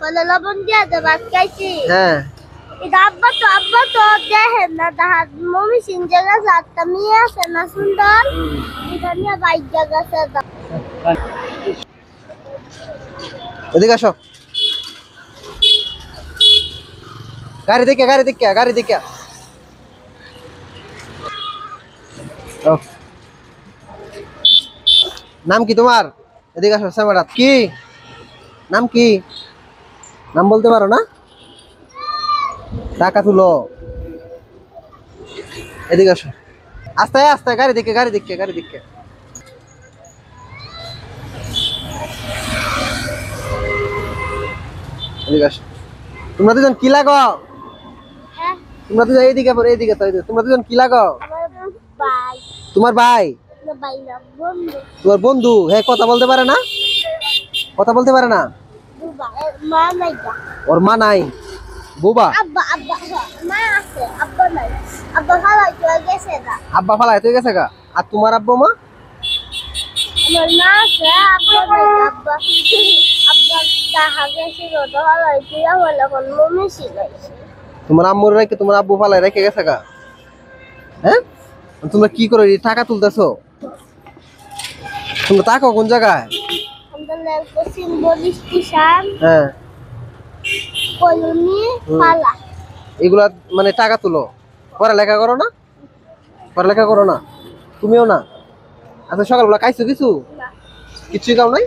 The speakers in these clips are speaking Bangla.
বলে লবণ দিয়ে দে ভাত খাইছি। হ্যাঁ এটা আব্বা তো দেখেন না তাহার মমি সিন জায়গা সাতটা মেয়ে আছে না সুন্দর এটা নিয়ে বাইক জায়গা আছে। এদিকে আসো, গাড়ি দেখে ও, নাম কি তোমার? এদিকে আসো শ্যামারাত। কি নাম? কি নাম বলতে পারো না? টাকা তুলো। এদিকে আসো, আস্তে আস্তে, গাড়ি দেখে এদিকে আসো। তোমরা দুজন কি লাগো? হ্যাঁ তোমরা দুজন এইদিকে পড়ে, এইদিকে তো, তোমরা দুজন কি লাগো? আমার ভাই তোমার ভাই? না ভাই না বন্ধু। তোমার বন্ধু? হ্যাঁ, কথা বলতে পারে না? মা নাই যা। ওর মা নাই? বুবা? আব্বা মা আছে আব্বা নাই। আব্বা খালা চলে গেছে না। আব্বা ফালাই তুই গেছে গা। আর তোমার আব্বু মা? আমার মা আছে আব্বা নাই। আব্বা তাহা গেছে তো খালা তুই বলে কোন মমি ছিল। তোমার আম্মুর রেখে তোমার আব্বু ফালাই রেখে গেছে গা? হ্যাঁ, তোমরা কি করে টাকা তুলতেছো? তোমরা থাকো কোন জায়গায়? আমাদের সিম্বল স্টেশন হ্যাঁ, কলোনি পালা। এগুলা মানে টাকা তুলো, পড়ালেখা করো না? তুমিও না? আচ্ছা, সকালবেলা খাইছো কিছু? না কিছুই খাও নাই?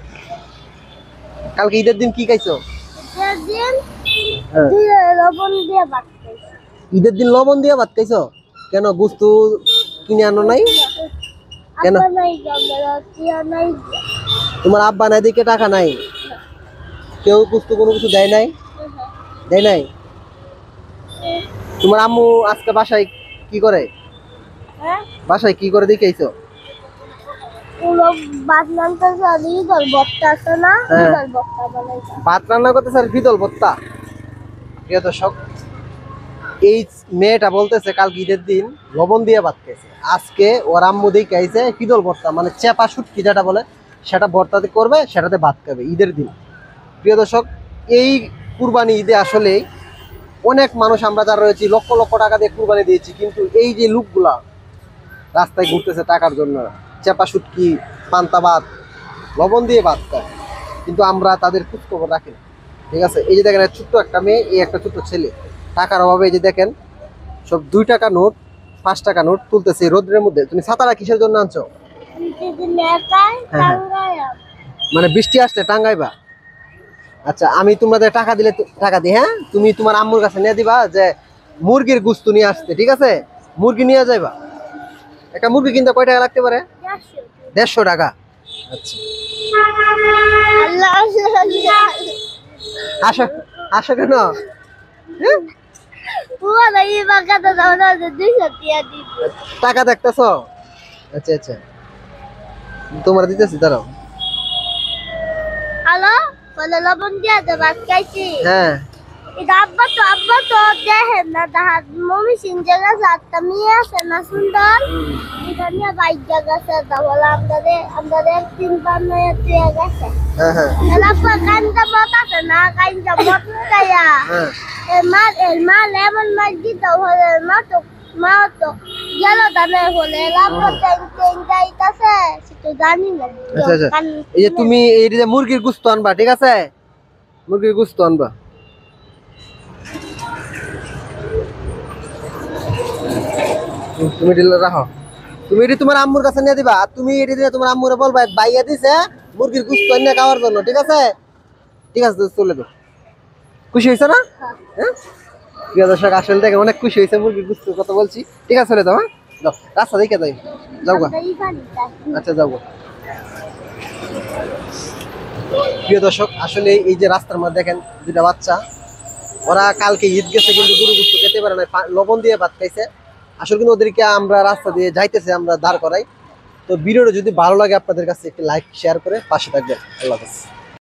কালকে ঈদের দিন কি খাইছো? দিন হ্যাঁ, লবণ দিয়ে ভাত খাইছি। ঈদের দিন লবণ দিয়ে ভাত খাইছো? কেন, বস্তু কিনে আনো নাই? কেন? আব্বা নাই আমরা টিয়া নাই। তোমার আব্বা নাই দিকে টাকা নাই? কেউ বস্তু কোনো কিছু দেয় নাই? তোমার আম্মু আজকে বাসায় কি করে? হ্যাঁ বাসায় কি করে দেখাইছো? পুরো ভাত নামতে চলি দল বক্তা আছে না হ্যাঁ। দল বক্তা বানাইছে। ভাত রান্না করতে স্যার ফিদল ভর্তা। প্রিয় দর্শক, এই মেয়েটা বলতেছে কাল ঈদের দিন লবণ দিয়ে ভাত খাইছে, আজকে ওর আম্মু দিয়ে খাইছে ফিদল ভর্তা, মানে চেপা শুটকি যেটা বলে সেটা ভর্তাতে করবে, সেটাতে ভাত খাবে ঈদের দিন। প্রিয় দর্শক, এই কুরবানি ঈদে আসলে অনেক মানুষ আমরা যারা রয়েছি লক্ষ লক্ষ টাকা দিয়ে কুরবানি দিয়েছি, কিন্তু এই যে লোকগুলা রাস্তায় ঘুরতেছে টাকার জন্য, চেপা শুটকি, পান্তা ভাত, লবণ দিয়ে ভাত খায়, কিন্তু আমরা তাদের খোঁজ খবর রাখি না। ঠিক আছে, এই যে দেখেন ছোট্ট একটা মেয়ে, এই একটা ছোট্ট ছেলে, টাকার অভাবে এই যে দেখেন সব 2 টাকা নোট, 5 টাকা নোট তুলতেছে রোদ্রের মধ্যে। তুমি ছাতাটা কিসের জন্য আনছো? হ্যাঁ। মানে বৃষ্টি আসছে টাঙ্গাইবা? আচ্ছা, আমি তোমাদের টাকা দিলে টাকা দিই, হ্যাঁ, তুমি তোমার আম্মুর কাছে নিয়ে দিবা যে মুরগির গোস্ত নিয়ে আসতে, ঠিক আছে? মুরগি নিয়ে যাইবা। একটা মুরগি কিনতে কয় টাকা লাগতে পারে? 150 টাকা। আচ্ছা, আসো আসো। কেন? হ্যাঁ? টাকা দেখতেছ? আচ্ছা আচ্ছা, তোমার দিতেছি, দাঁড়াও। হ্যালো বলে লবণ দিয়ে দে ভাত খাইছি। হ্যাঁ, এটা আব্বা তো দেখেন না তাহার মমি সিন জায়গা সাতটা মেয়ে আছে না সুন্দর এটা নিয়ে বাইক জায়গা আছে। বলে আমাদের 3 বার মেয়ে দিয়ে গেছে। হ্যাঁ, হ্যাঁ, আব্বা কান্দা মত আছে না কান্দা মত খাইয়া হ্যাঁ। মা লেমন মাছ দিত হলে মা তো গেল দানে হলে আব্বা টেন যাইতাছে সেটা জানি না। আচ্ছা আচ্ছা, এই যে তুমি এই যে মুরগির গোস্ত আনবা, ঠিক আছে? মুরগির গোস্ত আনবা। তুমি দিলে রাখো, তুমি এটি তোমার আম্মুর কাছে নিয়ে দিবা, আর তুমি এটি দিয়ে তোমার আম্মুরে বলবা বাইয়া দিছে মুরগির গোস্ত এনে খাওয়ার জন্য, ঠিক আছে? ঠিক আছে, চলে যাও। খুশি হয়েছে না? হ্যাঁ, প্রিয় দর্শক, আসলে দেখেন অনেক খুশি হয়েছে মুরগির গোস্ত কথা বলছি। ঠিক আছে, চলে যাও। হ্যাঁ, যাও, রাস্তা দেখে যাই, যাও গা। আচ্ছা, যাও গা। প্রিয় দর্শক, আসলে এই যে রাস্তার মধ্যে দেখেন 2টা বাচ্চা, ওরা কালকে ঈদ গেছে কিন্তু গরু গোস্ত খেতে পারে না, লবণ দিয়ে ভাত খাইছে। আসলে কিন্তু ওদেরকে আমরা রাস্তা দিয়ে যাইতেছে আমরা দাঁড় করাই। তো ভিডিওটা যদি ভালো লাগে আপনাদের কাছে একটি লাইক শেয়ার করে পাশে থাকবেন। আল্লাহ হাফেজ।